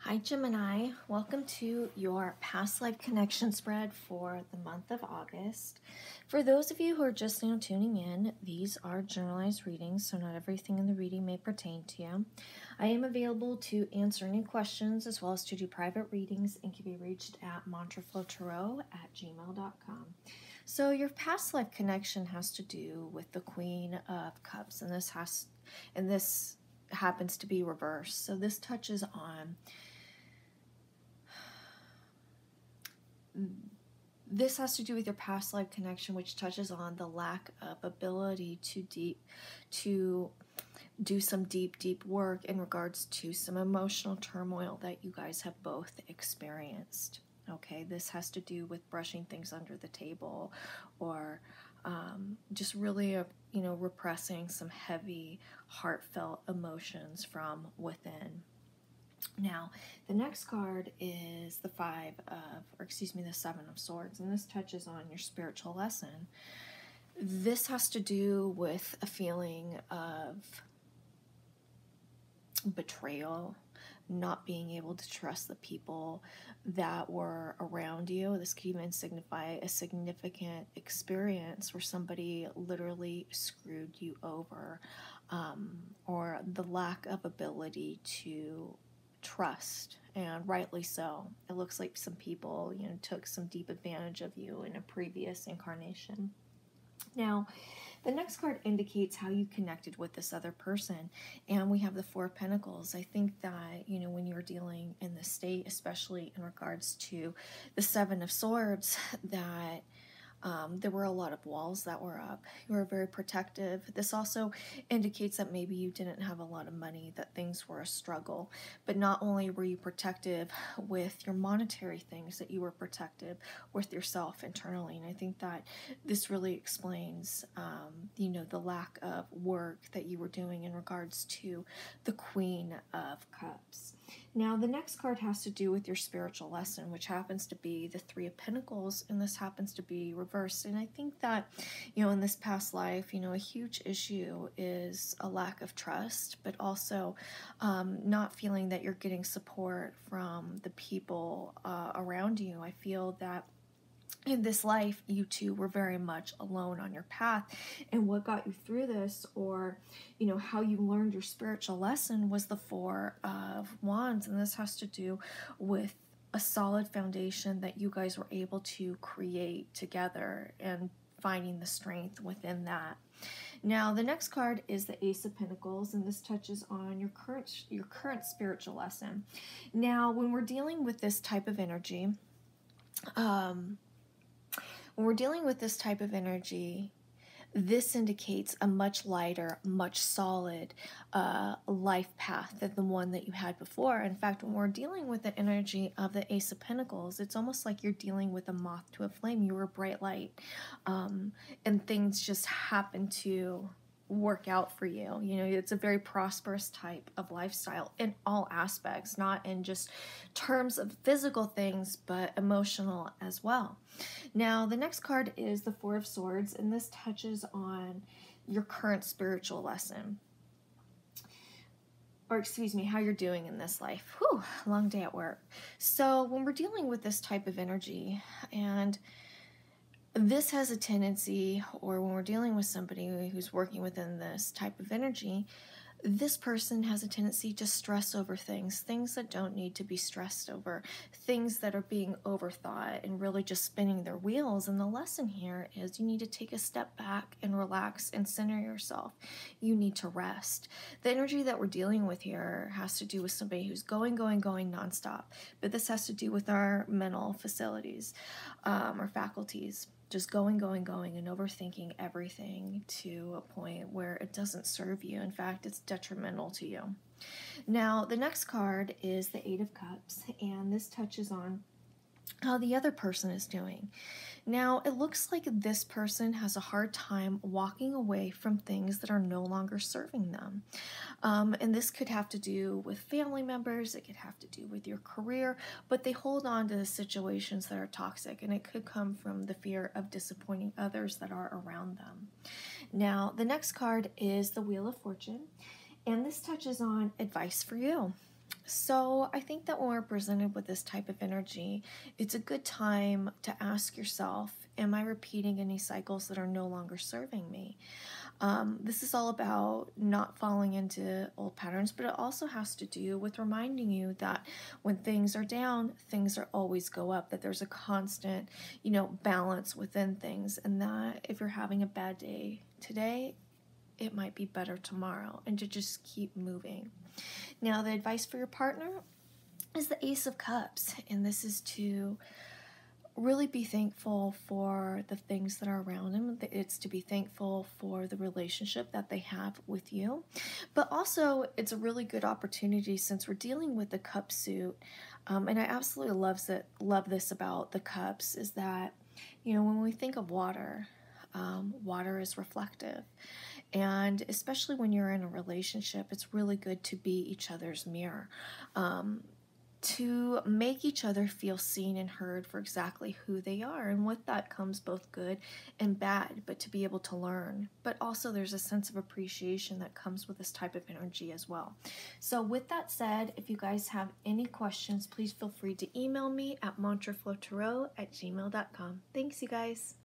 Hi Gemini, welcome to your past life connection spread for the month of August. For those of you who are just now tuning in, these are generalized readings, so not everything in the reading may pertain to you. I am available to answer any questions as well as to do private readings and can be reached at mantraflowtarot@gmail.com. So your past life connection has to do with the Queen of Cups, and this happens to be reversed. So this touches on this has to do with your past life connection, which touches on the lack of ability to do some deep work in regards to some emotional turmoil that you guys have both experienced. Okay, this has to do with brushing things under the table, or just really repressing some heavy, heartfelt emotions from within. Now, the next card is the Seven of Swords, and this touches on your spiritual lesson. This has to do with a feeling of betrayal, not being able to trust the people that were around you. This could even signify a significant experience where somebody literally screwed you over, or the lack of ability to trust, and rightly so. It looks like some people, took some deep advantage of you in a previous incarnation. Now, the next card indicates how you connected with this other person, and we have the Four of Pentacles. I think that, when you're dealing in the state, especially in regards to the Seven of Swords, that there were a lot of walls that were up. You were very protective. This also indicates that maybe you didn't have a lot of money, that things were a struggle. But not only were you protective with your monetary things, that you were protective with yourself internally. And I think that this really explains, the lack of work that you were doing in regards to the Queen of Cups. Now, the next card has to do with your spiritual lesson, which happens to be the Three of Pentacles, and this happens to be reversed. And I think that, in this past life, a huge issue is a lack of trust, but also not feeling that you're getting support from the people around you. I feel that in this life, you two were very much alone on your path, and what got you through this, or how you learned your spiritual lesson, was the Four of Wands, and this has to do with a solid foundation that you guys were able to create together and finding the strength within that. Now, the next card is the Ace of Pentacles, and this touches on your current spiritual lesson. Now, when we're dealing with this type of energy, this indicates a much lighter, much solid life path than the one that you had before. In fact, when we're dealing with the energy of the Ace of Pentacles, it's almost like you're dealing with a moth to a flame. You were a bright light, and things just happen to work out for you. It's a very prosperous type of lifestyle in all aspects, not in just terms of physical things, but emotional as well. Now, the next card is the Four of Swords, and this touches on your current spiritual lesson. Or excuse me, how you're doing in this life. Whew, long day at work. So when we're dealing with this type of energy, and this has a tendency, or when we're dealing with somebody who's working within this type of energy, this person has a tendency to stress over things that don't need to be stressed over, things that are being overthought and really just spinning their wheels. And the lesson here is you need to take a step back and relax and center yourself. You need to rest. The energy that we're dealing with here has to do with somebody who's going nonstop, but this has to do with our mental facilities, our faculties. Just going and overthinking everything to a point where it doesn't serve you. In fact, it's detrimental to you. Now, the next card is the Eight of Cups, and this touches on how the other person is doing. Now, it looks like this person has a hard time walking away from things that are no longer serving them. And this could have to do with family members, it could have to do with your career, but they hold on to the situations that are toxic, and it could come from the fear of disappointing others that are around them. Now, the next card is the Wheel of Fortune, and this touches on advice for you. So I think that when we're presented with this type of energy, it's a good time to ask yourself, am I repeating any cycles that are no longer serving me? This is all about not falling into old patterns, but it also has to do with reminding you that when things are down, things are always go up, that there's a constant, balance within things, and that if you're having a bad day today, it might be better tomorrow, and to just keep moving. Now, the advice for your partner is the Ace of Cups, and this is to really be thankful for the things that are around him. It's to be thankful for the relationship that they have with you. But also, it's a really good opportunity since we're dealing with the cup suit. And I absolutely love this about the cups is that, when we think of water, water is reflective. And especially when you're in a relationship, it's really good to be each other's mirror. To make each other feel seen and heard for exactly who they are. And with that comes both good and bad, but to be able to learn. But also there's a sense of appreciation that comes with this type of energy as well. So with that said, if you guys have any questions, please feel free to email me at mantraflowtarot@gmail.com. Thanks, you guys.